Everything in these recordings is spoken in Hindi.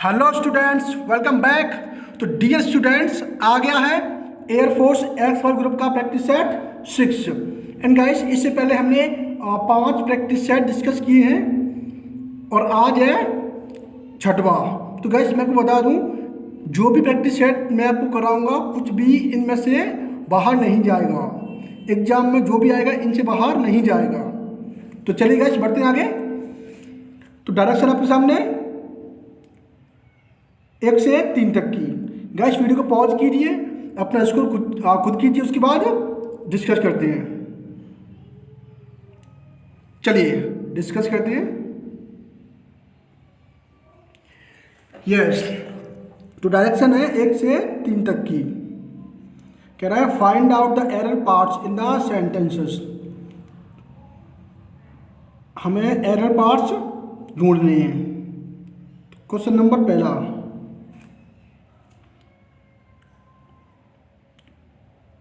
Hello students, welcome back. तो डियर स्टूडेंट्स, आ गया है एयरफोर्स एक्स ग्रुप का प्रैक्टिस सेट 6। एंड गाइस, इससे पहले हमने 5 प्रैक्टिस सेट डिस्कस किए हैं और आज है 6वां। तो गाइस, मैं आपको बता दूं, जो भी प्रैक्टिस सेट मैं आपको कराऊंगा कुछ भी इनमें से बाहर नहीं जाएगा। एग्जाम में जो भी आएगा इनसे बाहर नहीं जाएगा। तो चलिए गाइस, बढ़ते हैं आगे। तो डायरेक्शन आपके सामने 1 से 3 तक की। गाइस, वीडियो को पॉज कीजिए, अपना स्कोर खुद कीजिए, उसके बाद डिस्कस करते हैं। चलिए डिस्कस करते हैं। यस, तो डायरेक्शन है 1 से 3 तक की। कह रहा है find out the error parts in the sentences. हमें एरर पार्ट्स ढूंढने हैं। क्वेश्चन नंबर पहला,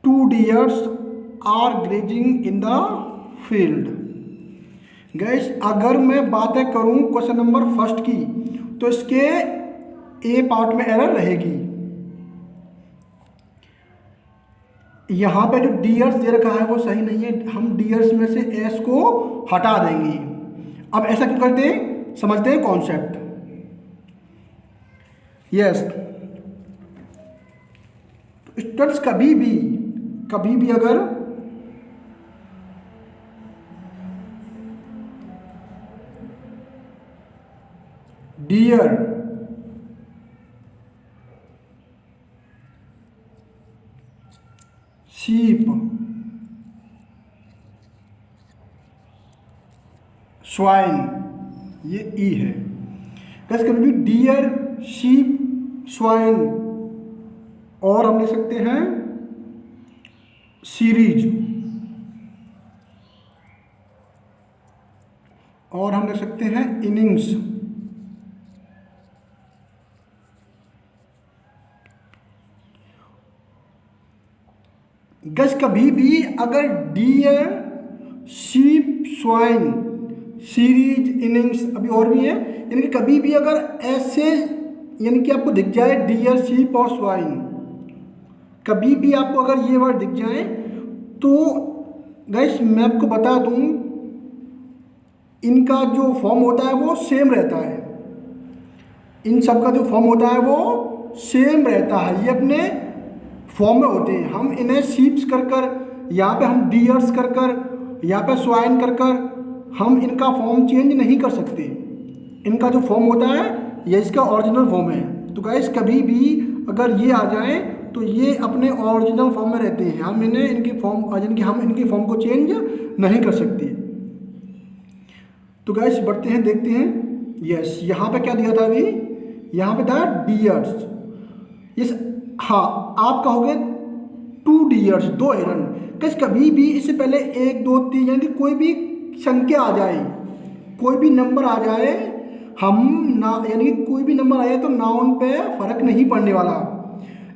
two deers are grazing in the field. Guys, अगर मैं बातें करूं क्वेश्चन नंबर फर्स्ट की, तो इसके ए पार्ट में एरर रहेगी। यहां पे जो डियर्स दे रखा है वो सही नहीं है, हम डियर्स में से एस को हटा देंगे। अब ऐसा क्यों करते हैं, समझते हैं कॉन्सेप्ट। यस, स्टूडेंट्स कभी भी अगर डियर शीप स्वाइन, ये ई है। कैसे कभी भी डियर शीप स्वाइन, और हम लिख सकते हैं सीरीज, और हम लिख सकते हैं इनिंग्स। गस, कभी भी अगर deer sheep swine series innings, अभी और भी है, यानी कि कभी भी अगर ऐसे यानी कि आपको दिख जाए डियर शीप और स्वाइन, कभी भी आपको अगर ये वर्ड दिख जाए, तो गैस मैं आपको बता दूं, इनका जो फॉर्म होता है वो सेम रहता है। इन सब का जो फॉर्म होता है वो सेम रहता है, ये अपने फॉर्म में होते हैं। हम इन्हें शीप्स कर यहाँ पे हम डियर्स कर यहाँ पे स्वाइन कर हम इनका फॉर्म चेंज नहीं कर सकते। इनका जो फॉर्म होता है ये इसका ओरिजिनल फॉर्म है। तो गाइस, कभी भी अगर ये आ जाए तो ये अपने ओरिजिनल फॉर्म में रहते हैं, हम इन्हें इनकी फॉर्म यानी कि हम इनकी फॉर्म को चेंज नहीं कर सकते। तो गाइस, बढ़ते हैं, देखते हैं। यस, यहाँ पे क्या दिया था अभी, यहाँ पे था डियर्स। यस, हाँ, आप कहोगे 2 डियर्स, 2 हिरन। गाइस, कभी भी इससे पहले 1 2 3 यानी कि कोई भी संख्या आ जाए, कोई भी नंबर आ जाए, हम ना यानी कि कोई भी नंबर आ जाए तो नाउन पे फर्क नहीं पड़ने वाला।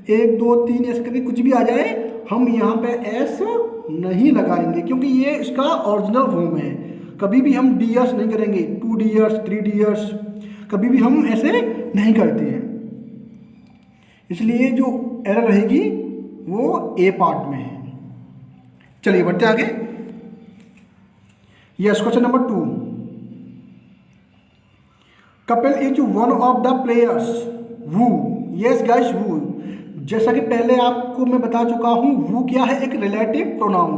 1 2 3 ऐसे करके कुछ भी आ जाए, हम यहाँ पे एस नहीं लगाएंगे, क्योंकि ये इसका ओरिजिनल फॉर्म है। कभी भी हम डियर्स नहीं करेंगे, 2 डियर्स 3 डियर्स, कभी भी हम ऐसे नहीं करते हैं। इसलिए जो एरर रहेगी वो ए पार्ट में है। चलिए बढ़ते आगे। Yes, question number 2, Kapil is one of the players who. Yes guys, who, जैसा कि पहले आपको मैं बता चुका हूं, वू क्या है, एक रिलेटिव प्रोनाउन।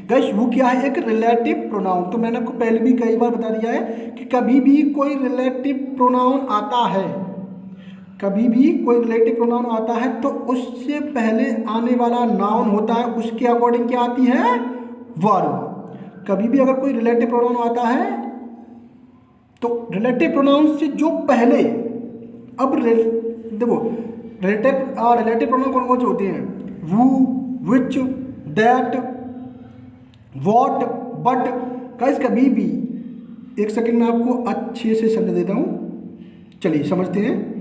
गाइस, वू क्या है, एक रिलेटिव प्रोनाउन। तो मैंने आपको पहले भी कई बार बता दिया है कि कभी भी कोई रिलेटिव प्रोनाउन आता है, कभी भी कोई रिलेटिव प्रोनाउन आता है तो उससे पहले आने वाला नाउन होता है, उसके अकॉर्डिंग क्या आती है, वर्ब। कभी भी अगर कोई रिलेटिव प्रोनाउन आता है तो रिलेटिव प्रोनाउन से जो पहले, अब देखो रिलेटिव प्रोनाउन कौन कौन से होते हैं, वू, विच, दैट, वॉट, बट। गाइस, कभी भी, एक सेकंड में आपको अच्छे से समझ देता हूं, चलिए समझते हैं।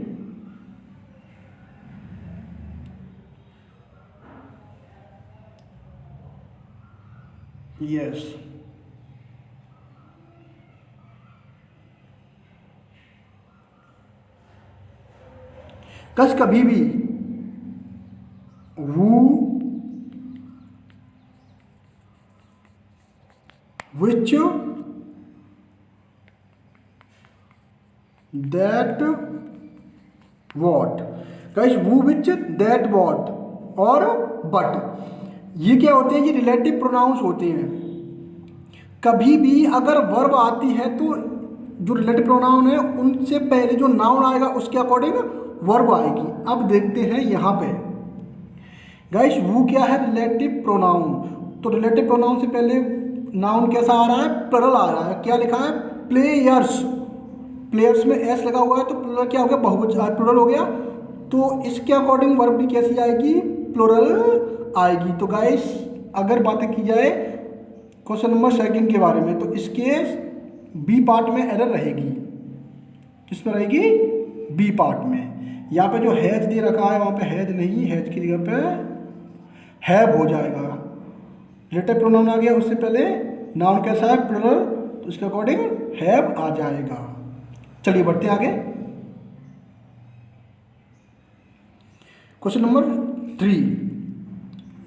यस, कस कभी भी who which that what, guys who which that what और but, ये क्या होते हैं? ये रिलेटिव प्रोनाउंस होते हैं। कभी भी अगर वर्ब आती है तो जो रिलेटिव प्रोनाउन है उनसे पहले जो नाउन आएगा उसके अकॉर्डिंग वर्ब आएगी। अब देखते हैं यहाँ पे गाइस वो क्या है? Relative pronoun. तो रिलेटिव प्रोनाउन से पहले नाउन कैसा आ रहा है? प्लरल आ रहा है। क्या लिखा है? प्लेयर्स। प्लेयर्स में एस लगा हुआ है तो प्लरल क्या हो गया? बहुवचन, प्लरल हो गया। तो इसके अकॉर्डिंग वर्ब भी कैसी आएगी? प्लरल आएगी। तो गाइस अगर बातें की जाए क्वेश्चन नंबर सेकंड के बारे में, तो इसके बी पार्ट में एरर रहेगी। किस में रहेगी? बी पार्ट में। यहाँ पे जो हैज दे रखा है वहाँ पे हैज नहीं, हैज की जगह पे हैव हो जाएगा। रिलेटिव प्रोनाउन आ गया, उससे पहले नाउन कैसा है? प्लरल, तो इसके अकॉर्डिंग हैव आ जाएगा। चलिए बढ़ते आगे। Question number 3,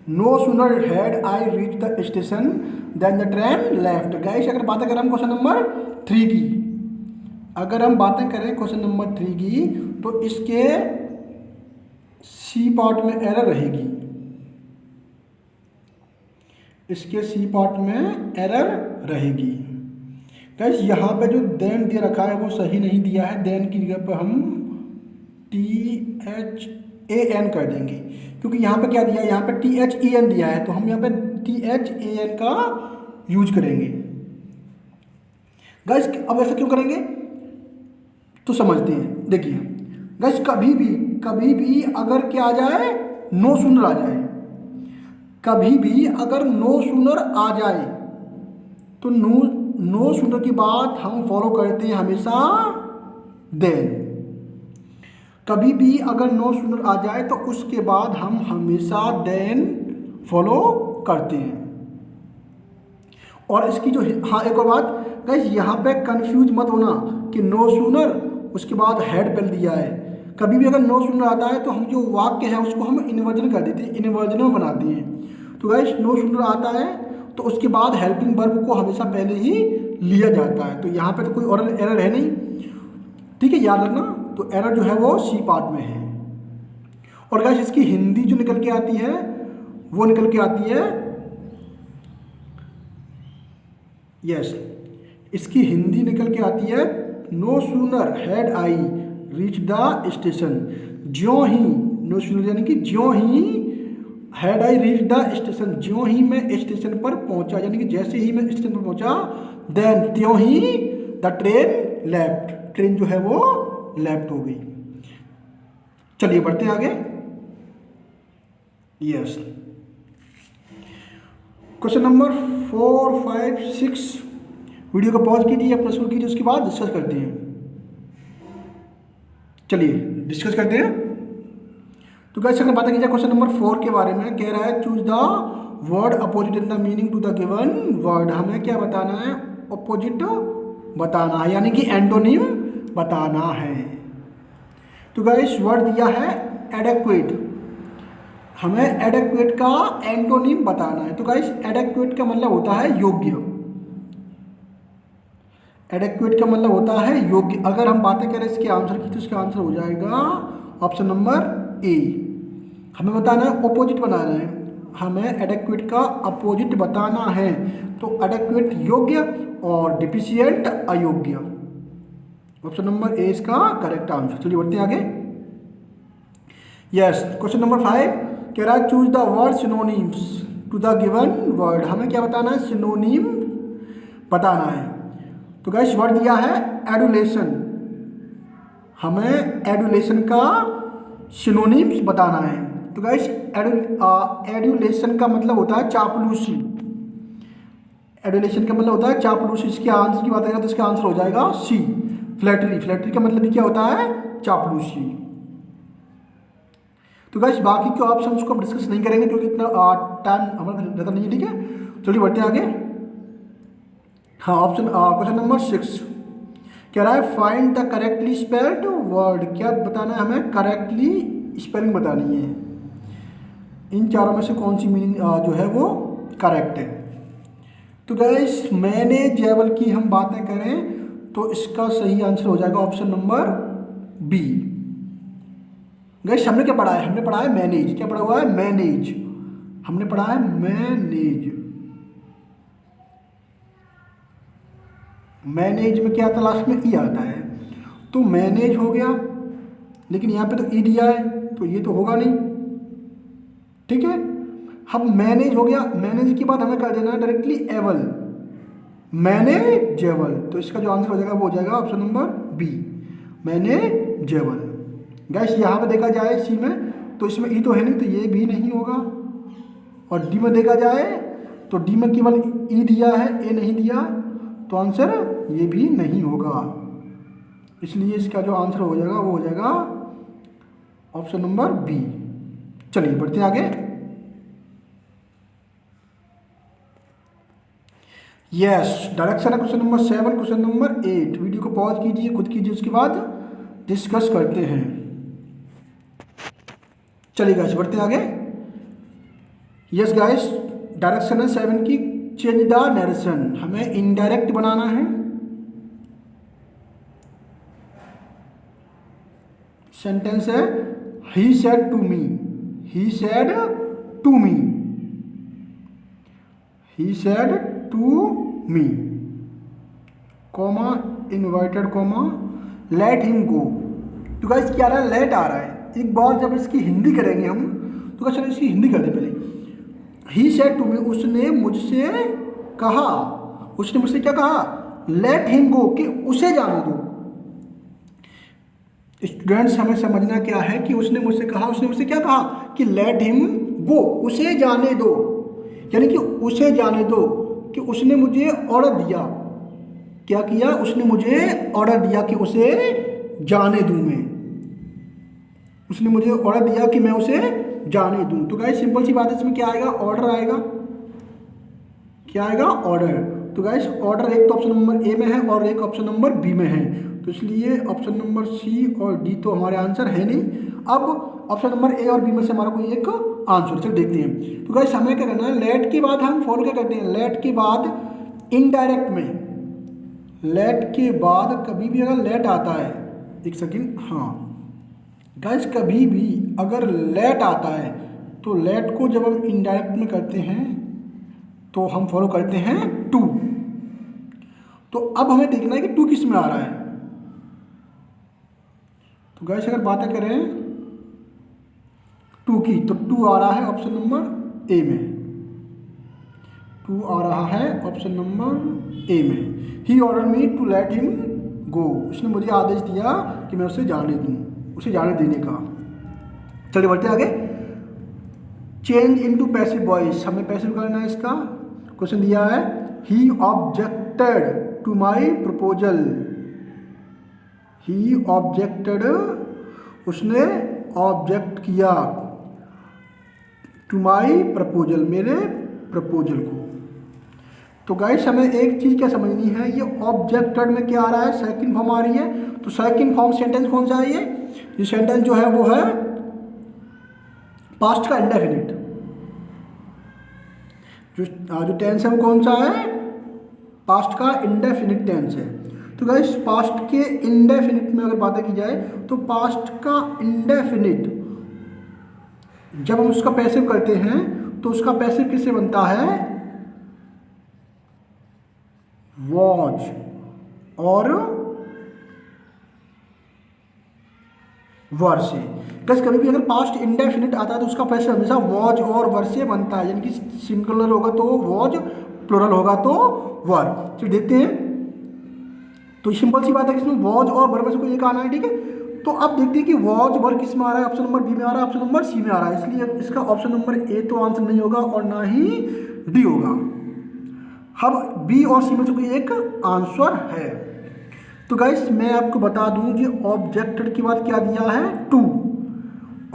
no sooner had I reach the station then the train left. Guys अगर बातें करें हम क्वेश्चन नंबर 3 की, अगर हम बातें करें क्वेश्चन नंबर 3 की, तो इसके सी पार्ट में एरर रहेगी। इसके सी पार्ट में एरर रहेगी। गाइस यहाँ पे जो देन दे रखा है वो सही नहीं दिया है। देन की जगह पे हम THAN कर देंगे, क्योंकि यहाँ पे क्या दिया है? यहाँ पे THEN दिया है, तो हम यहाँ पे THAN का यूज करेंगे। गाइस अब ऐसा क्यों करेंगे तो समझते हैं। देखिए गाइस कभी भी अगर क्या आ जाए? नो सूनर आ जाए। कभी भी अगर नो सूनर आ जाए तो नो सूनर की बात हम फॉलो करते हैं हमेशा देन। कभी भी अगर नो सूनर आ जाए तो उसके बाद हम हमेशा देन फॉलो करते हैं। और इसकी जो, हाँ एक और बात गाइस, यहाँ पे कंफ्यूज मत होना कि नो सूनर उसके बाद हेड पहले दिया है। कभी भी अगर नो सूनर आता है तो हम जो वाक्य है उसको हम इन्वर्जन कर देते हैं, इन्वर्जन में बनाते हैं। तो गाइस नो सूनर आता है तो उसके बाद हेल्पिंग वर्ब को हमेशा पहले ही लिया जाता है। तो यहाँ पे तो कोई और एरर है नहीं, ठीक है, याद रखना। तो एरर जो है वो सी पार्ट में है। और गाइस इसकी हिंदी जो निकल के आती है वो निकल के आती है, यस, इसकी हिंदी निकल के आती है, no sooner had I reach the station. ज्यों ही, नो सूनर यानी कि ज्यों ही, had I reach the station, ज्यों ही मैं स्टेशन पर पहुंचा, यानी कि जैसे ही मैं स्टेशन पर पहुंचा, देन त्यों ही द ट्रेन लेफ्ट, ट्रेन जो है वो लेफ्ट हो गई। चलिए बढ़ते हैं आगे। यस, क्वेश्चन नंबर 4, 5, 6 वीडियो को पॉज कीजिए, अपना शुरू कीजिए, उसके बाद डिस्कस करते हैं। चलिए डिस्कस करते हैं। तो गाइस अगर बात की जाए क्वेश्चन नंबर 4 के बारे में, कह रहा है choose the word opposite in the meaning to the given word. हमें क्या बताना है? अपोजिट बताना है, यानी कि एंटोनिम बताना है। तो गाइस वर्ड दिया है एडेक्वेट, हमें एडेक्वेट का एंटोनिम बताना है। तो गाइस एडेक्वेट का मतलब होता है योग्य। एडेक्वेट का मतलब होता है योग्य। अगर हम बातें करें इसके आंसर की तो इसका आंसर हो जाएगा ऑप्शन नंबर ए। हमें बताना है अपोजिट बनाना है, हमें एडेक्वेट का अपोजिट बताना है। तो एडेक्वेट योग्य और डिफिशिएंट अयोग्य। ऑप्शन नंबर ए इसका करेक्ट आंसर। चलिए बढ़ते हैं आगे। यस, क्वेश्चन नंबर 5 कह रहा है choose the word synonyms to the given word. हमें क्या बताना है? सिनोनिम बताना है। तो गाइस वर्ड दिया है एडुलेशन, हमें एडुलेशन का सिनोनिम्स बताना है। तो गाइस एडुलेशन का मतलब होता है चापलूसी। एडुलेशन का मतलब होता है चापलूसी। इसके आंसर की बात करें तो इसका आंसर हो जाएगा सी, फ्लैटरी। फ्लैटरी का मतलब क्या होता है? चापलूसी। तो गाइस बाकी के ऑप्शंस को हम डिस्कस नहीं करेंगे क्योंकि इतना टाइम हमारा ज़्यादा नहीं है, ठीक है। चलिए बढ़ते हैं आगे। हाँ, ऑप्शन क्वेश्चन नंबर 6 कह रहा है find the correctly spelled word, क्या बताना है हमें, करेक्टली स्पेलिंग बतानी है। इन चारों में से कौन सी मीनिंग जो है वो करेक्ट है। तो गाइस मैनेजेबल की हम बातें करें तो इसका सही आंसर हो जाएगा ऑप्शन नंबर बी। गाइस हमने क्या पढ़ा है, हमने पढ़ा है मैनेज, क्या पढ़ा हुआ है, मैनेज, हमने पढ़ा है मैनेज। मैनेज में क्या आता है, लास्ट में ई आता है, तो मैनेज हो गया, लेकिन यहाँ पे तो ई दिया है तो ये तो होगा नहीं, ठीक है। अब मैनेज हो गया, मैनेज के बाद हमें कर देना है डायरेक्टली एबल, मैनेजेबल, तो इसका जो आंसर हो जाएगा वो हो जाएगा option number B, manageable. Guys यहाँ पे देखा जाए सी में तो इसमें ई तो है नहीं, तो ये भी नहीं होगा। और डी में देखा जाए तो डी में केवल ई दिया है, ए नहीं दिया, तो आंसर ये भी नहीं होगा। इसलिए इसका जो आंसर हो जाएगा वो हो जाएगा ऑप्शन नंबर बी। चलिए बढ़ते हैं आगे। यस, डायरेक्शन है question number 7, question number 8। Video को पॉज कीजिए, खुद कीजिए, उसके बाद डिस्कस करते हैं। चलिए गाइस बढ़ते हैं आगे। यस गाइस, डायरेक्शन है 7 की, चेंज द नरेशन, हमें इनडायरेक्ट बनाना है। सेंटेंस है he said to me, he said to me, he said to me, comma inverted comma, let him go. तो गाइस क्या रहा है, लेट आ रहा है। एक बार जब इसकी हिंदी करेंगे हम, तो चलो इसकी हिंदी कर दे पहले। ही सेड टू मी, उसने मुझसे कहा, उसने मुझसे क्या कहा, लेट हिम गो, कि उसे जाने दो। स्टूडेंट्स हमें समझना क्या है कि उसने मुझसे कहा, उसने मुझसे क्या कहा कि लेट हिम गो, उसे जाने दो, यानी कि उसे जाने दो, कि उसने मुझे ऑर्डर दिया, क्या किया, उसने मुझे ऑर्डर दिया कि उसे जाने दूं मैं, उसने मुझे ऑर्डर दिया कि मैं उसे जाने दूं। तो गाइस सिंपल सी बात है, इसमें क्या आएगा, ऑर्डर आएगा, क्या आएगा, ऑर्डर। तो गाइस ऑर्डर एक तो ऑप्शन नंबर ए में है और एक ऑप्शन नंबर बी में है, तो इसलिए ऑप्शन नंबर सी और डी तो हमारे आंसर है नहीं। अब ऑप्शन नंबर ए और बी में से हमारा कोई एक आंसर, चलो देखते हैं। तो गाइस हमें क्या करना है, लेट के बाद हम फॉलो क्या करते हैं, लेट के बाद इनडायरेक्ट में, लेट के बाद कभी भी अगर लेट आता है, एक सेकेंड, हाँ गाइस कभी भी अगर लेट आता है तो लेट को जब हम इनडायरेक्ट में करते हैं तो हम फॉलो करते हैं टू। तो अब हमें देखना है कि टू किस में आ रहा है। तो गाइस अगर बातें करें टू की, तो टू आ रहा है ऑप्शन नंबर ए में, टू आ रहा है ऑप्शन नंबर ए में। He order me to let him go, उसने मुझे आदेश दिया कि मैं उसे जाने दूं, उसे जाने देने का। चलिए बढ़ते आगे। चेंज इनटू पैसिव वॉइस, हमें पैसिव करना है। इसका क्वेश्चन दिया है, he objected to my proposal, he objected, उसने ऑब्जेक्ट किया, टू माई प्रपोजल, मेरे प्रपोजल को। तो गाइस हमें एक चीज़ क्या समझनी है, ये ऑब्जेक्टेड में क्या आ रहा है, सेकंड फॉर्म आ रही है। तो सेकंड फॉर्म सेंटेंस कौन सा है, ये सेंटेंस जो है वो है पास्ट का इंडेफिनिट। जो टेंस है वो कौन सा है, पास्ट का इंडेफिनिट टेंस है। तो गाइस पास्ट के इंडेफिनिट में अगर बातें की जाए तो पास्ट का इंडेफिनिट जब हम उसका पैसिव करते हैं तो उसका पैसिव किससे बनता है, वॉज और वर से। बस कभी भी अगर पास्ट इंडेफिनिट आता है तो उसका पैसिव हमेशा वॉज और वर से बनता है, यानी कि सिंगुलर होगा तो वॉज, प्लुरल होगा तो वर। चलिए देखते हैं। तो सिंपल सी बात है कि इसमें वॉज और वर में से कोई एक आना है, ठीक है। तो अब देखते हैं कि वॉज वर किस में आ रहा है, ऑप्शन नंबर बी में आ रहा है, ऑप्शन नंबर सी में आ रहा है, इसलिए इसका ऑप्शन नंबर ए तो आंसर नहीं होगा और ना ही डी होगा। अब बी और सी में से कोई एक आंसर है। तो गाइस मैं आपको बता दूं कि ऑब्जेक्टेड के बाद क्या दिया है, टू।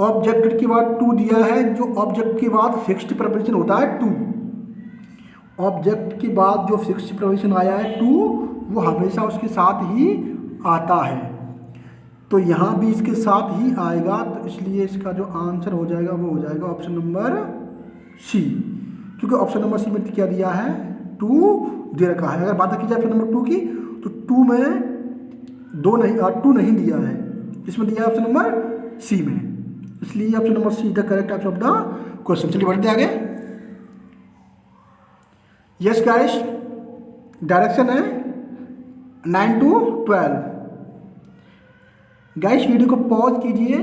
ऑब्जेक्टेड के बाद टू दिया है, जो ऑब्जेक्ट के बाद फिक्स्ड प्रीपोजिशन होता है टू। ऑब्जेक्ट के बाद जो फिक्स्ड प्रीपोजिशन आया है टू, वो हमेशा उसके साथ ही आता है, तो यहाँ भी इसके साथ ही आएगा, तो इसलिए इसका जो आंसर हो जाएगा वो हो जाएगा ऑप्शन नंबर सी, क्योंकि ऑप्शन नंबर सी में क्या दिया है, 2 दे रखा है। अगर बात की जाए ऑप्शन नंबर 2 की, तो 2 में 2 नहीं दिया है, इसमें दिया है ऑप्शन नंबर सी में, इसलिए option number see the correct answer of the question. चलिए बढ़ते आगे। यस गाइस, डायरेक्शन है 9 to 12। गाइस वीडियो को पॉज कीजिए,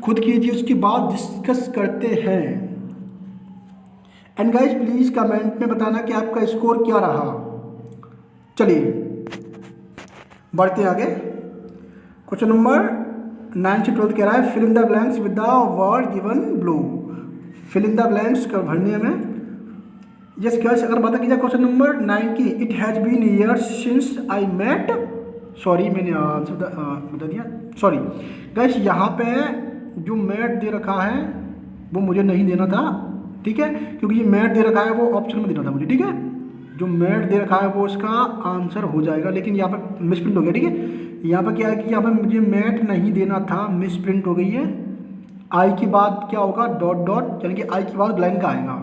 खुद कीजिए, उसके बाद डिस्कस करते हैं। एंड गाइस प्लीज कमेंट में बताना कि आपका स्कोर क्या रहा। चलिए बढ़ते हैं आगे। क्वेश्चन नंबर 9 से 12 कह रहा है fill in the blanks with the word given below. Fill in the blanks कर भरने में। यस गाइस, अगर बात की जाए क्वेश्चन नंबर 9 की, it has been years since I met, sorry मैंने आंसर बता दिया, सॉरी गाइस, यहाँ पे जो मैट दे रखा है वो मुझे नहीं देना था, ठीक है, क्योंकि ये मैट दे रखा है वो ऑप्शन में देना था मुझे, ठीक है, जो मैट दे रखा है वो इसका आंसर हो जाएगा, लेकिन यहाँ पर मिसप्रिंट हो गया, ठीक है। यहाँ पर क्या है कि यहाँ पर मुझे मैट नहीं देना था, मिसप्रिंट हो गई है। आई के बाद क्या होगा, डॉट डॉट, यानी कि आई के बाद ब्लैंक आएगा।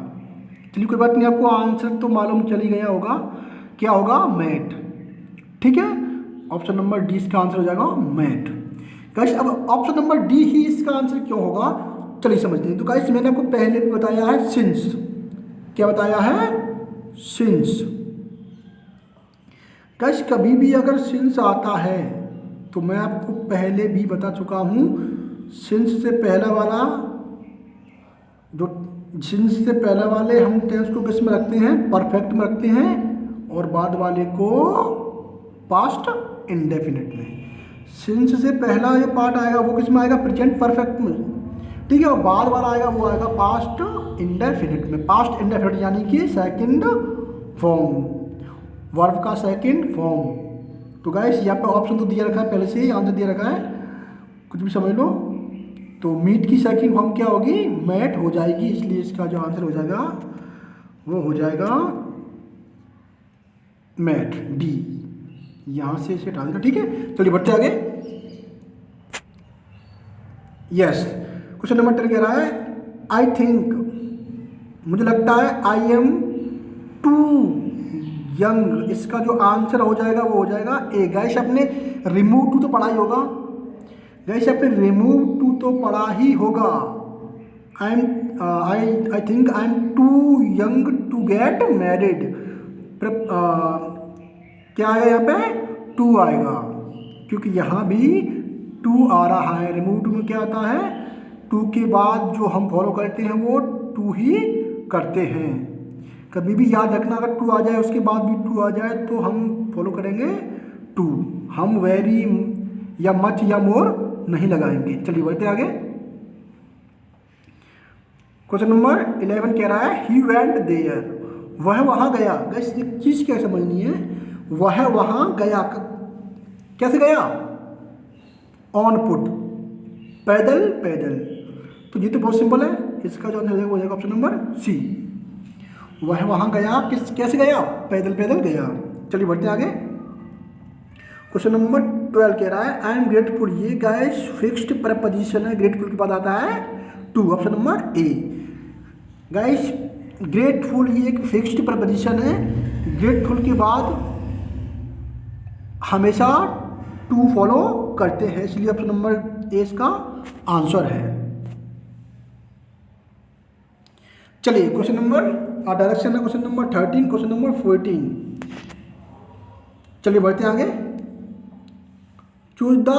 चलिए कोई बात नहीं, आपको आंसर तो मालूम चल ही गया होगा, क्या होगा, मैट, ठीक है। ऑप्शन नंबर डी इसका आंसर हो जाएगा मैट। गाइस अब ऑप्शन नंबर डी ही इसका आंसर क्यों होगा, चलिए समझते हैं। तो गाइस मैंने आपको पहले भी बताया है सिंस, क्या बताया है, सिंस। गाइस कभी भी अगर सिंस आता है तो मैं आपको पहले भी बता चुका हूँ, सिंस से पहला वाला जो सिंस से पहले वाले हम टेंस को किस में रखते हैं, परफेक्ट में रखते हैं, और बाद वाले को पास्ट इंडेफिनिट में। सिंस से पहला जो पार्ट आएगा वो किस में आएगा, प्रेजेंट परफेक्ट में, ठीक है, और बाद वाला आएगा वो आएगा पास्ट इंडेफिनिट में। पास्ट इंडेफिनिट यानी कि सेकंड फॉर्म, वर्ब का सेकंड फॉर्म। तो गाइस यहाँ पे ऑप्शन तो दिया रखा है, पहले से ही आंसर दिया रखा है, कुछ भी समझ लो। तो मीट की सेकंड फॉर्म क्या होगी, मैट हो जाएगी, इसलिए इसका जो आंसर हो जाएगा वो हो जाएगा मैट, डी। यहाँ से इसे हटा देना, ठीक है। चलिए बढ़ते आगे। यस, क्वेश्चन नंबर 10 कह रहा है आई थिंक, मुझे लगता है, आई एम टू यंग, इसका जो आंसर हो जाएगा वो हो जाएगा ए। गाइस आपने रिमूव टू तो पढ़ा ही होगा, गाइस आपने रिमूव टू तो पढ़ा ही होगा। I think I am too young to get married, क्या आएगा यहाँ पे, टू आएगा, क्योंकि यहाँ भी टू आ रहा है। रिमूव टू में क्या आता है, टू के बाद जो हम फॉलो करते हैं वो टू ही करते हैं। कभी भी याद रखना, अगर टू आ जाए उसके बाद भी टू आ जाए तो हम फॉलो करेंगे टू, हम वेरी या मच या मोर नहीं लगाएंगे। चलिए बढ़ते आगे। क्वेश्चन नंबर 11 कह रहा है ही वेंट देयर, वह वहाँ गया। गाइस एक चीज़ क्या समझनी है, वह वहाँ गया, कैसे गया, ऑन फुट, पैदल पैदल। तो ये तो बहुत सिंपल है, इसका जो आंसर हो जाएगा ऑप्शन नंबर सी, वह वहाँ गया, कैसे गया, पैदल पैदल गया। चलिए बढ़ते आगे। क्वेश्चन नंबर 12 कह रहा है आई एम ग्रेटफुल, ये गाइस फिक्स्ड प्रपोजिशन है, ग्रेटफुल के बाद आता है to, option number A. Guys grateful ये एक फिक्स्ड प्रपोजिशन है, ग्रेटफुल के बाद हमेशा टू फॉलो करते हैं, इसलिए ऑप्शन नंबर ए इसका आंसर है। चलिए क्वेश्चन नंबर डायरेक्शन है क्वेश्चन नंबर 13, क्वेश्चन नंबर 14। चलिए बढ़ते आगे। Choose the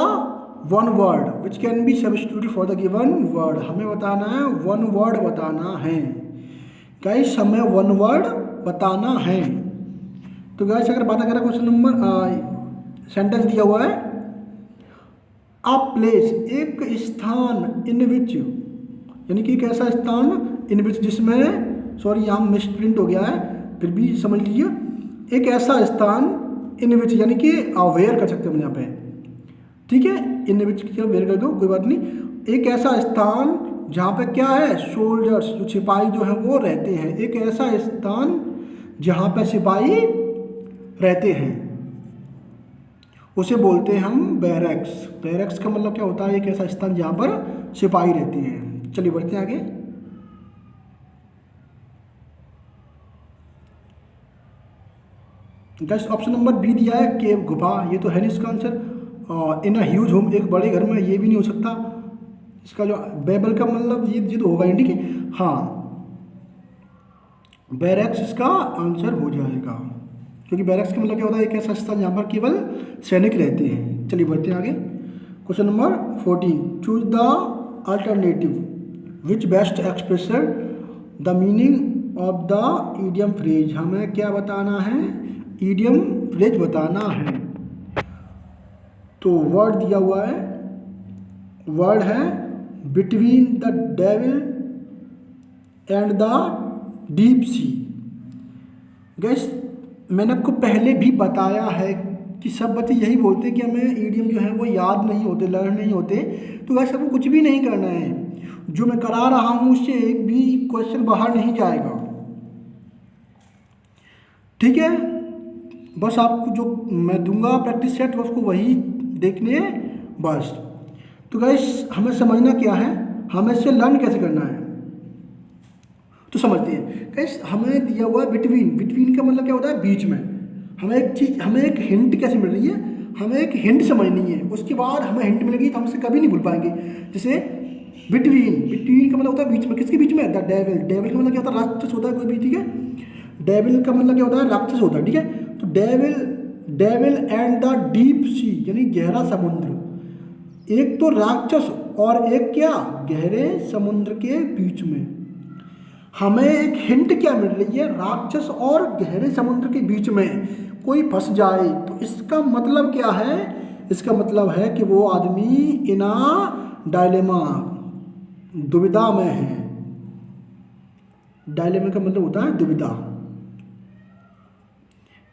one word which can be substituted for the given word, हमें बताना है, वन वर्ड बताना है। गाइस हमें वन वर्ड बताना है। तो गाइस अगर बात करें क्वेश्चन नंबर सेंटेंस दिया हुआ है, अ प्लेस, एक स्थान, इन विच, यानी कि एक ऐसा स्थान, इन विच जिसमें, सॉरी यहाँ मिसप्रिंट हो गया है, फिर भी समझ लीजिए, एक ऐसा स्थान, इन विच यानी कि अवेयर कर सकते हैं हम यहाँ पे, ठीक है, इन विच क्या अवेयर कर दो, कोई बात नहीं। एक ऐसा स्थान जहाँ पे क्या है, सोल्जर्स, जो सिपाही जो है वो रहते हैं, एक ऐसा स्थान जहाँ पे सिपाही रहते हैं। उसे बोलते हैं हम बैरक्स। बैरक्स का मतलब क्या होता है? एक ऐसा स्थान जहाँ पर सिपाही रहते हैं। चलिए बढ़ते हैं आगे। गाइस ऑप्शन नंबर बी दिया है केव, गुफा। ये तो है नहीं इसका answer. In a huge home, एक बड़े घर में, ये भी नहीं हो सकता। इसका जो बेबल का मतलब ये तो होगा ही नहीं कि हाँ, बैरक्स इसका आंसर हो जाएगा, क्योंकि बैरक्स का मतलब क्या होता है? एक ऐसा स्थान जहाँ पर केवल सैनिक रहते हैं। चलिए बढ़ते हैं आगे। Question number 14, choose the alternative which best expression the meaning of the idiom phrase. हमें क्या बताना है? ईडियम फ्रेज बताना है। तो वर्ड दिया हुआ है, वर्ड है between the devil and the deep sea. Gas मैंने आपको पहले भी बताया है कि सब बच्चे यही बोलते हैं कि हमें ईडियम जो है वो याद नहीं होते, लर्न नहीं होते। तो वैसे आपको कुछ भी नहीं करना है, जो मैं करा रहा हूँ उससे एक भी क्वेश्चन बाहर नहीं जाएगा, ठीक है? बस आपको जो मैं दूंगा प्रैक्टिस सेट, उसको वही देखने बस। तो गैस हमें समझना क्या है, हमें इससे लर्न कैसे करना है, तो समझते हैं। गैस हमें दिया हुआ है बिटवीन। बिटवीन का मतलब क्या होता है? बीच में। हमें एक चीज़, हमें एक हिंट कैसे मिल रही है? हमें एक हिंट समझनी है, उसके बाद हमें हिंट मिलेगी तो हम इसे कभी नहीं भूल पाएंगे। जैसे बिटवीन, बिटवीन का मतलब होता है बीच में। किसके बीच में? The devil. डेविल का मतलब क्या होता है? राक्षस होता है कोई भी, ठीक है? डेविल का मतलब क्या होता है? राक्षस होता है, ठीक है? तो devil, devil and the deep sea, यानी गहरा समुद्र। एक तो राक्षस और एक क्या? गहरे समुद्र के बीच में। हमें एक हिंट क्या मिल रही है? राक्षस और गहरे समुद्र के बीच में कोई फंस जाए तो इसका मतलब क्या है? इसका मतलब है कि वो आदमी इना डायलेमा, दुविधा में है। डायलेमा का मतलब होता है दुविधा।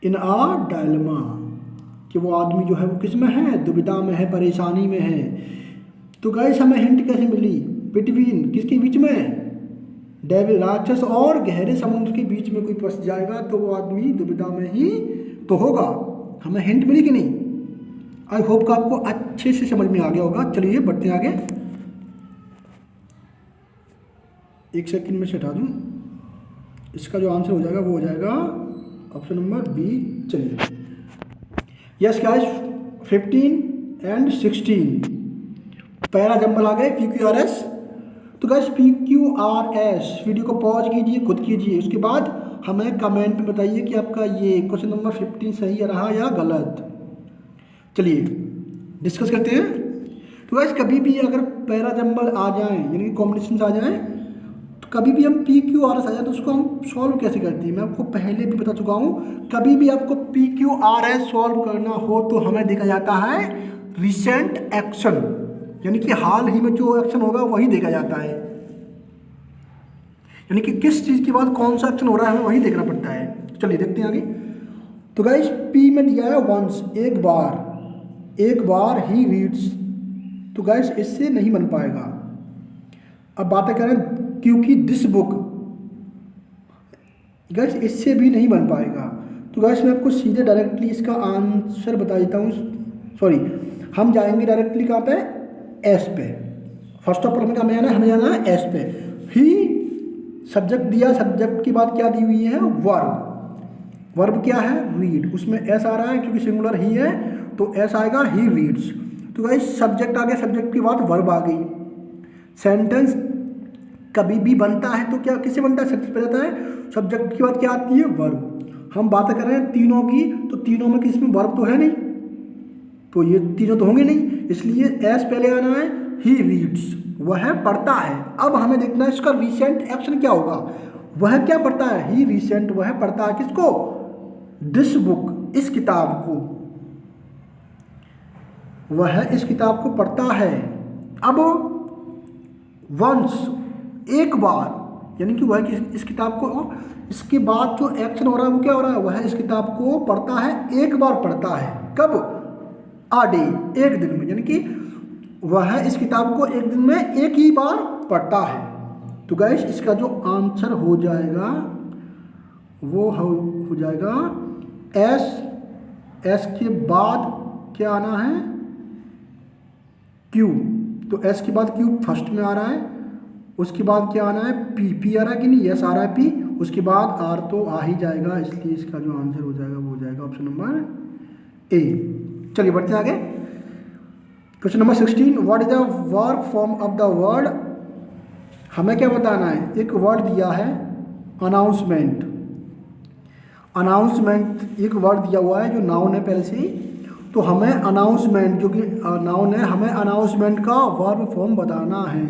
इन आ डायलेमा, कि वो आदमी जो है वो किस में है? दुविधा में है, परेशानी में है। तो गाइस हमें हिंट कैसे मिली? बिटवीन, किसके बीच में? डेविल, राक्षस और गहरे समुद्र के बीच में कोई फंस जाएगा तो वो आदमी दुविधा में ही तो होगा। हमें हिंट मिली कि नहीं? आई होप कि आपको अच्छे से समझ में आ गया होगा। चलिए बढ़ते हैं आगे। एक सेकंड में से हटा दूँ। इसका जो आंसर हो जाएगा वो हो जाएगा ऑप्शन नंबर बी। चलिए yes guys, 15 and 16 para jumble आ गए, PQRS। तो गाइस PQRS, वीडियो को पॉज कीजिए, खुद कीजिए, उसके बाद हमें कमेंट में बताइए कि आपका ये क्वेश्चन नंबर 15 सही रहा या गलत। चलिए डिस्कस करते हैं। तो गाइस कभी भी अगर पैरा जंबल आ जाए, यानी कि कॉम्बिनेशन आ जाए, तो कभी भी हम PQRS आ जाए तो उसको हम सॉल्व कैसे करते हैं? मैं आपको पहले भी बता चुका हूँ। कभी भी आपको PQRS सॉल्व करना हो तो हमें देखा जाता है रिसेंट एक्शन, यानी कि हाल ही में जो एक्शन होगा वही देखा जाता है, यानी कि किस चीज़ के बाद कौन सा एक्शन हो रहा है हमें वही देखना पड़ता है। चलिए देखते हैं आगे। तो गाइस P में दिया है वंस, एक बार, एक बार ही रीड्स। तो गाइस इससे नहीं बन पाएगा। अब बातें करें क्योंकि दिस बुक, गाइस इससे भी नहीं बन पाएगा। तो गाइस मैं आपको सीधे डायरेक्टली इसका आंसर बता देता हूँ। सॉरी, हम जाएंगे डायरेक्टली कहाँ पे? एस पे। फर्स्ट ऑफ ऑल हमें जाना है एस पे। ही सब्जेक्ट दिया, सब्जेक्ट की बात क्या दी हुई है? वर्ब। वर्ब क्या है? रीड। उसमें एस आ रहा है क्योंकि सिंगुलर ही है तो एस आएगा, ही रीड्स। तो गाइस सब्जेक्ट आ गया, सब्जेक्ट के बाद वर्ब आ गई। सेंटेंस कभी भी बनता है तो क्या किससे बनता है? सेंटेंस पे जाता है। सब्जेक्ट की बात क्या आती है? वर्ब। हम बातें कर रहे हैं तीनों की, तो तीनों में किसी में वर्ब तो है नहीं, तो ये तीनों तो होंगे नहीं, इसलिए एस पहले आना है। ही रीड्स, वह पढ़ता है। अब हमें देखना है इसका रिसेंट एक्शन क्या होगा। वह क्या पढ़ता है? ही रिसेंट, वह पढ़ता है किसको? दिस बुक, इस किताब को। वह इस किताब को पढ़ता है। अब वंस, एक बार, यानी कि वह इस किताब को, इसके बाद जो एक्शन हो रहा है वो क्या हो रहा है? वह इस किताब को पढ़ता है, एक बार पढ़ता है। कब? आ डे, एक दिन में, यानी कि वह इस किताब को एक दिन में एक ही बार पढ़ता है। तो गाइस इसका जो आंसर हो जाएगा वो हो जाएगा एस। एस के बाद क्या आना है, क्यू। तो एस के बाद क्यू फर्स्ट में आ रहा है, उसके बाद क्या आना है, पी। पी आ रहा है कि नहीं, यस आ रहा है पी, उसके बाद आर तो आ ही जाएगा, इसलिए इसका जो आंसर हो जाएगा वो हो जाएगा ऑप्शन नंबर ए। चलिए बढ़ते हैं आगे। Question number 16, what is the verb form of the word. हमें क्या बताना है, एक वर्ड दिया है अनाउंसमेंट। अनाउंसमेंट एक वर्ड दिया हुआ है जो नाउन है पहले से ही, तो हमें अनाउंसमेंट जो कि नाउन है, हमें अनाउंसमेंट का वर्ब फॉर्म बताना है।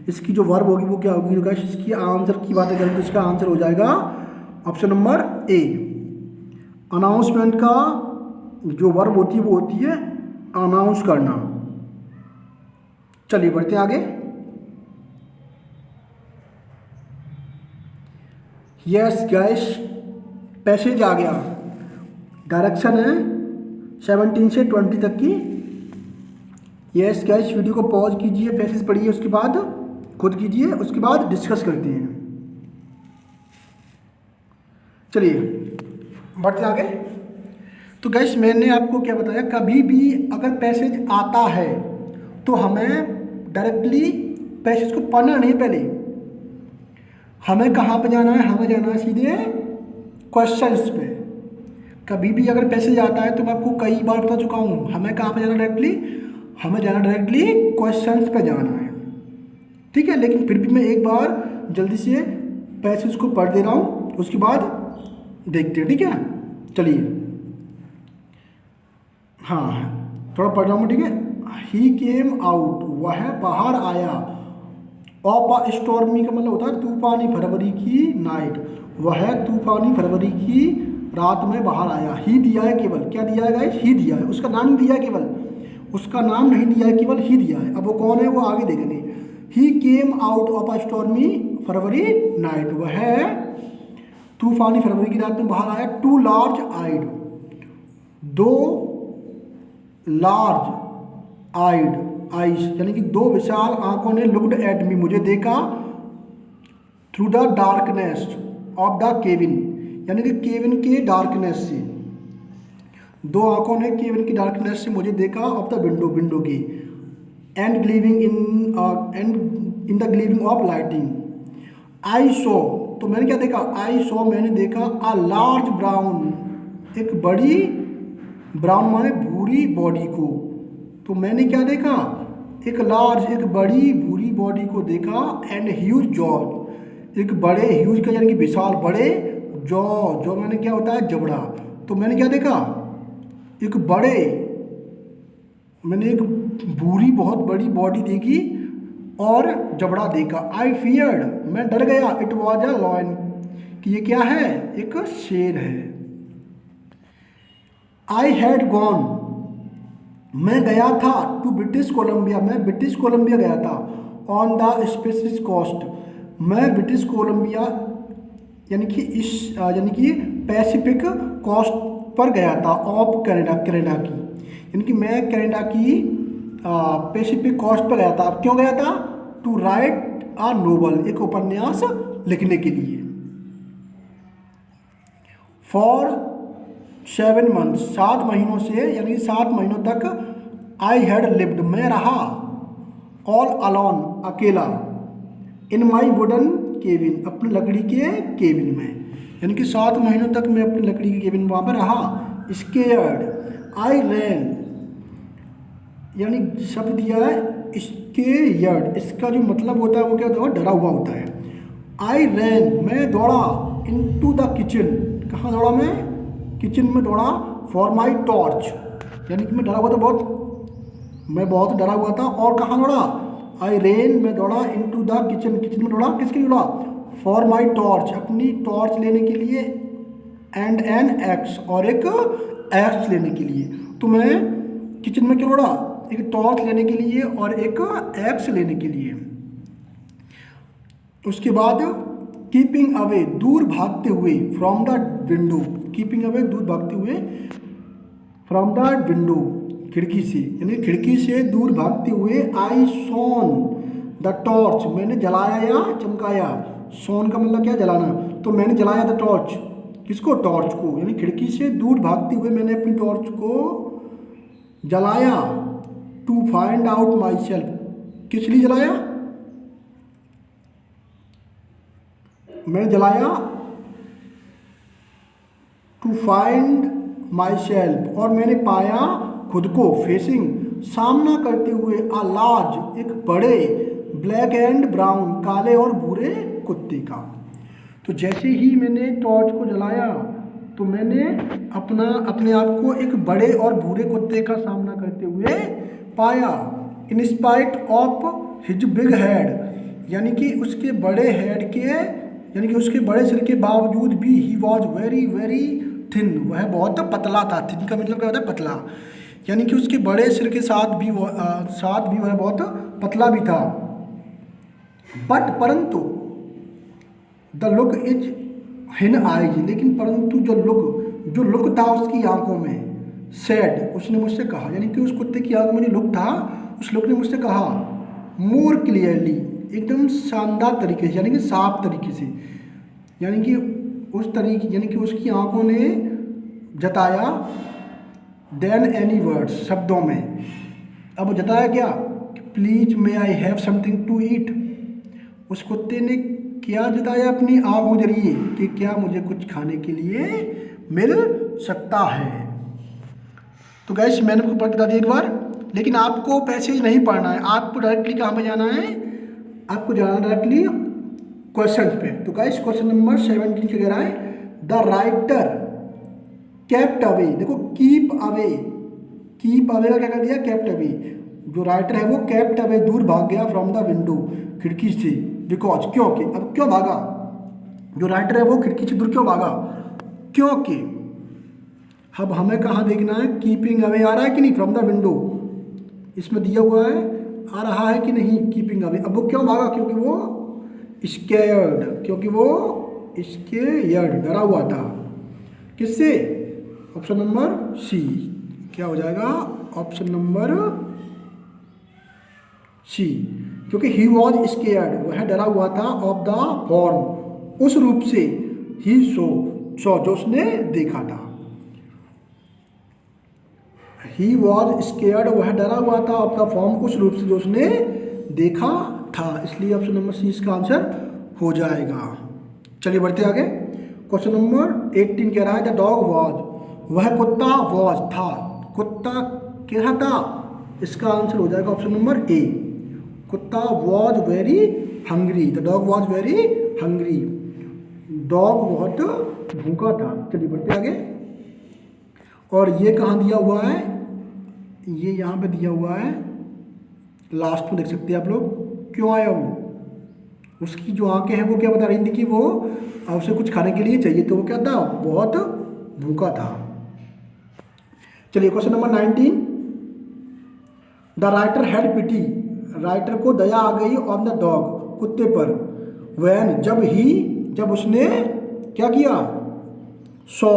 इसकी जो वर्ब होगी वो क्या होगी गाइस, इसकी आंसर की बात करें तो इसका आंसर हो जाएगा ऑप्शन नंबर ए। अनाउंसमेंट का जो वर्ब होती है वो होती है अनाउंस करना। चलिए बढ़ते हैं आगे। यस गाइस, पैसेज आ गया, डायरेक्शन है 17 से 20 तक की। यस गाइस, वीडियो को पॉज कीजिए, पैसेज पढ़िए, उसके बाद खुद कीजिए, उसके बाद डिस्कस करते हैं। चलिए बढ़ते आगे। तो गाइस मैंने आपको क्या बताया, कभी भी अगर पैसेज आता है तो हमें डायरेक्टली पैसेज को पढ़ना नहीं, पहले हमें कहाँ पे जाना है, हमें जाना है सीधे क्वेश्चंस पे। कभी भी अगर पैसेज आता है तो मैं आपको कई बार बता चुका हूँ, हमें कहाँ पे जाना डायरेक्टली, हमें जाना डायरेक्टली क्वेश्चंस पे जाना है, ठीक है। लेकिन फिर भी मैं एक बार जल्दी से पैसेज को पढ़ दे रहा हूँ, उसके बाद देखते हैं, ठीक है। चलिए, हाँ थोड़ा पढ़ रहा हूँ, ठीक है। ही केम आउट, वह बाहर आया। ऑफ अ स्टॉर्मी का मतलब होता है तूफानी फरवरी की नाइट, वह तूफानी फरवरी की रात में बाहर आया। ही दिया है केवल, क्या दिया है गाइस, ही दिया है, उसका नाम नहीं दिया है केवल, उसका नाम नहीं दिया है, केवल ही दिया है। अब वो कौन है वो आगे देखेंगे। He came out of a stormy February night, वह तूफानी फरवरी की रात में बाहर आया। टू लार्ज आइड, दो लार्ज आइड आइस यानी कि दो विशाल आंखों ने लुक्ड एट मी, मुझे देखा। Through the darkness of the Kevin, यानी कि केविन के डार्कनेस से, दो आंखों ने केविन की डार्कनेस से मुझे देखा। ऑफ द विंडो, विंडो की। And gleaming in the gleaming of lighting. I saw, तो मैंने क्या देखा, आई सो मैंने देखा। अ लार्ज ब्राउन, एक बड़ी, ब्राउन माने भूरी बॉडी को, तो मैंने क्या देखा, एक लार्ज, एक बड़ी भूरी बॉडी को देखा। एंड ह्यूज जॉज, एक बड़े, ह्यूज का यानी कि विशाल, बड़े, जॉ, जॉ मैंने क्या होता है जबड़ा, तो मैंने क्या देखा, एक बड़े, मैंने एक भूरी बहुत बड़ी बॉडी देखी और जबड़ा देखा। आई फियर्ड, मैं डर गया। इट वॉज अ लॉयन, कि ये क्या है, एक शेर है। आई हैड गॉन, मैं गया था। टू ब्रिटिश कोलंबिया, मैं ब्रिटिश कोलंबिया गया था। ऑन द स्पेसिस कोस्ट, मैं ब्रिटिश कोलंबिया यानी कि यानी कि पैसिफिक कोस्ट पर गया था। ऑफ कनाडा, कनाडा की, यानी कि मैं कनाडा की पैसिफिक कोस्ट पर गया था। अब क्यों गया था, टू राइट अ नोवेल, एक उपन्यास लिखने के लिए। फॉर 7 months, 7 महीनों से, यानी 7 महीनों तक। आई हैड लिव्ड, मैं रहा। ऑल अलोन, अकेला। इन माई वुडन केबिन, अपनी लकड़ी के केबिन में, यानी कि 7 महीनों तक मैं अपनी लकड़ी के केबिन में वहाँ पर रहा। स्केयर्ड, आई रैन, यानी शब्द दिया है स्केयर्ड, इसका जो मतलब होता है वो क्या होता है, डरा हुआ होता है। आई रैन, मैं दौड़ा। इनटू द किचन, कहाँ दौड़ा मैं, किचन में दौड़ा। फॉर माई टॉर्च, यानी कि मैं डरा हुआ था बहुत, मैं बहुत डरा हुआ था। और कहाँ दौड़ा, आई रेन, मैं दौड़ा। इनटू द किचन, किचन में दौड़ा, किसके लिए दौड़ा, फॉर माई टॉर्च, अपनी टॉर्च लेने के लिए। एंड एन एक्स, और एक एक्स लेने के लिए। तो मैं किचन में क्यों दौड़ा, एक टॉर्च लेने के लिए और एक एक्स लेने के लिए। उसके बाद कीपिंग अवे, दूर भागते हुए। From the window, keeping away, दूर भागते हुए। फ्रॉम द विंडो, खिड़की से, यानी खिड़की से दूर भागते हुए। आई शोन द टॉर्च, मैंने जलाया या चमकाया। शोन का मतलब क्या, जलाना, तो मैंने जलाया द टॉर्च, किसको, टॉर्च को, यानी खिड़की से दूर भागते हुए मैंने अपनी टॉर्च को जलाया, to find out myself, किस लिए जलाया, मैंने जलाया टू फाइंड माई सेल्फ, और मैंने पाया खुद को, फेसिंग सामना करते हुए, अ लार्ज एक बड़े, ब्लैक एंड ब्राउन काले और भूरे कुत्ते का। तो जैसे ही मैंने टॉर्च को जलाया तो मैंने अपने आप को एक बड़े और भूरे कुत्ते का सामना करते हुए पाया। In spite of his big head, यानी कि उसके बड़े हेड के, यानी कि उसके बड़े सिर के बावजूद भी, he was very very thin, वह बहुत पतला था। थिन का मतलब क्या होता है, पतला, यानी कि उसके बड़े सिर के साथ भी वह बहुत पतला भी था। बट परंतु द लुक इज हिन आईज, लेकिन परंतु जो लुक था उसकी आंखों में, सैड, उसने मुझसे कहा, यानी कि उस कुत्ते की आंखों में जो लुक था, उस लुक ने मुझसे कहा, मोर क्लियरली, एकदम शानदार तरीके से, यानी कि साफ तरीके से, यानी कि उस तरीके, यानी कि उसकी आंखों ने जताया, देन एनी वर्ड्स, शब्दों में। अब जताया क्या, please may I have something to eat, उस कुत्ते ने क्या जताया अपनी आंखों के जरिए कि क्या मुझे कुछ खाने के लिए मिल सकता है। तो गैस मैंने आपको पढ़ बता दिया एक बार, लेकिन आपको पैसेज नहीं पढ़ना है, आपको डायरेक्टली कहाँ पे जाना है, आपको जाना डायरेक्टली क्वेश्चन पे। तो गैस क्वेश्चन नंबर 17 क्या कह रहा है, द राइटर केप्ट अवे, देखो कीप अवे, कीप अवे का क्या कर दिया, केप्ट अवे, जो राइटर है वो केप्ट अवे, दूर भाग गया, फ्रॉम द विंडो, खिड़की से, बिकॉज, क्योंकि, अब क्यों भागा, जो राइटर है वो खिड़की से दूर क्यों भागा, क्योंकि, अब हमें कहाँ देखना है, कीपिंग अवे आ रहा है कि नहीं, फ्रॉम द विंडो, इसमें दिया हुआ है, आ रहा है कि नहीं कीपिंग अवे। अब वो क्यों भागा, क्योंकि वो स्केयर्ड, क्योंकि वो स्केयर्ड, डरा हुआ था, किससे, ऑप्शन नंबर सी, क्या हो जाएगा, ऑप्शन नंबर सी, क्योंकि ही वॉज स्केयर्ड, वह डरा हुआ था, ऑफ द फॉर्म, उस रूप से, ही सो जो उसने देखा था, ही वॉज स्केयर्ड, वह डरा हुआ था, ऑफ द फॉर्म, उस रूप से जो उसने देखा था, इसलिए ऑप्शन नंबर सी इसका आंसर हो जाएगा। चलिए बढ़ते आगे, क्वेश्चन नंबर 18 कह रहा है, द डॉग वॉज, वह कुत्ता वॉज था, कुत्ता क्या था, इसका आंसर हो जाएगा ऑप्शन नंबर ए, कुत्ता was very hungry, the dog was very hungry, dog बहुत भूखा था। चलिए बढ़ते आगे, और ये कहाँ दिया हुआ है, ये यहाँ पे दिया हुआ है, लास्ट में देख सकते हैं आप लोग, क्यों आया वो, उसकी जो आंखें हैं वो क्या बता रही थी कि वो उसे कुछ खाने के लिए चाहिए, तो वो क्या था, बहुत भूखा था। चलिए question number 19, the writer had pity, writer को दया आ गई, ऑन द डॉग, कुत्ते पर, वैन, जब उसने क्या किया, सॉ,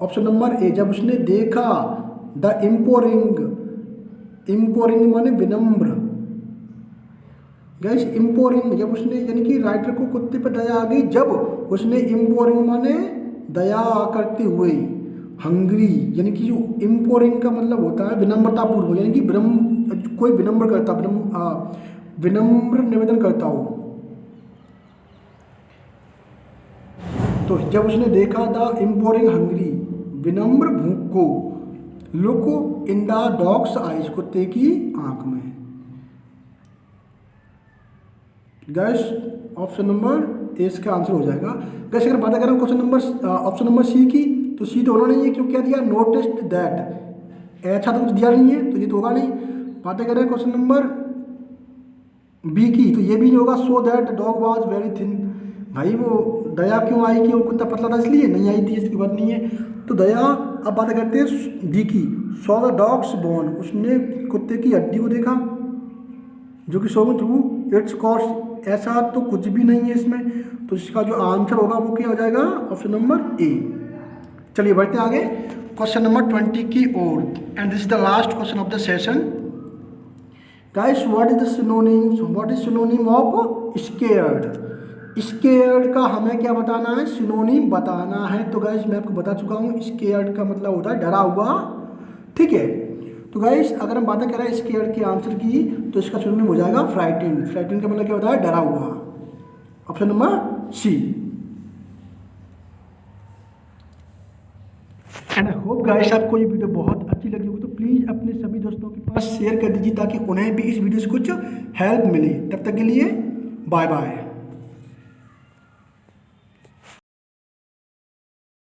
ऑप्शन नंबर ए, जब उसने देखा, द इम्पोरिंग, इम्पोरिंग माने विनम्र, गैस इम्पोरिंग, जब उसने, यानी कि राइटर को कुत्ते पर दया आ गई जब उसने, इम्पोरिंग माने दया करते हुए, हंग्री, यानी कि जो इम्पोरिंग का मतलब होता है विनम्रता पूर्वक, यानी कि कोई विनम्र करता, विनम्र निवेदन करता हो, तो जब उसने देखा द इम्पोरिंग हंग्री, विनम्र भूख को, look in the dogs eyes, कुत्ते की आंख में। गैस ऑप्शन नंबर ए इसका आंसर हो जाएगा। गैस अगर बात करें question number option number C की, तो सी तो होना नहीं है, क्यों क्या दिया, नोटिस्ड दैट, ऐसा तो कुछ दिया नहीं है, तो ये तो होगा नहीं। बातें करें क्वेश्चन नंबर बी की, तो ये भी नहीं होगा, so that dog was very thin, भाई वो दया क्यों आई कि वो कुत्ता पतला था इसलिए नहीं आई थी, इसकी बात नहीं है, तो दया। अब बात करते हैं डी की, सो द डॉग्स बोन, उसने कुत्ते की हड्डी को देखा, जो कि शो में थ्रू इट्स कॉस्ट, ऐसा तो कुछ भी नहीं है इसमें, तो इसका जो आंसर होगा वो क्या हो जाएगा, ऑप्शन नंबर ए। चलिए बढ़ते आगे क्वेश्चन नंबर 20 की ओर, and this is the last question of the session. Guys what is the synonyms, what is synonym of scared, scared का हमें क्या बताना है, सिनोनिम बताना है। तो गाइस मैं आपको बता चुका हूँ, स्केयर्ड का मतलब होता है डरा हुआ, ठीक है। तो गाइस अगर हम बातें करें स्केयर्ड के आंसर की तो इसका सिनोनिम हो जाएगा फ्राइटेंड। फ्राइटेंड का मतलब क्या होता है? डरा हुआ। Option number C. And I hope guys आपको ये वीडियो बहुत अच्छी लगी होगी, तो प्लीज़ अपने सभी दोस्तों के पास शेयर कर दीजिए ताकि उन्हें भी इस वीडियो से कुछ हेल्प मिले। तब तक के लिए बाय बाय।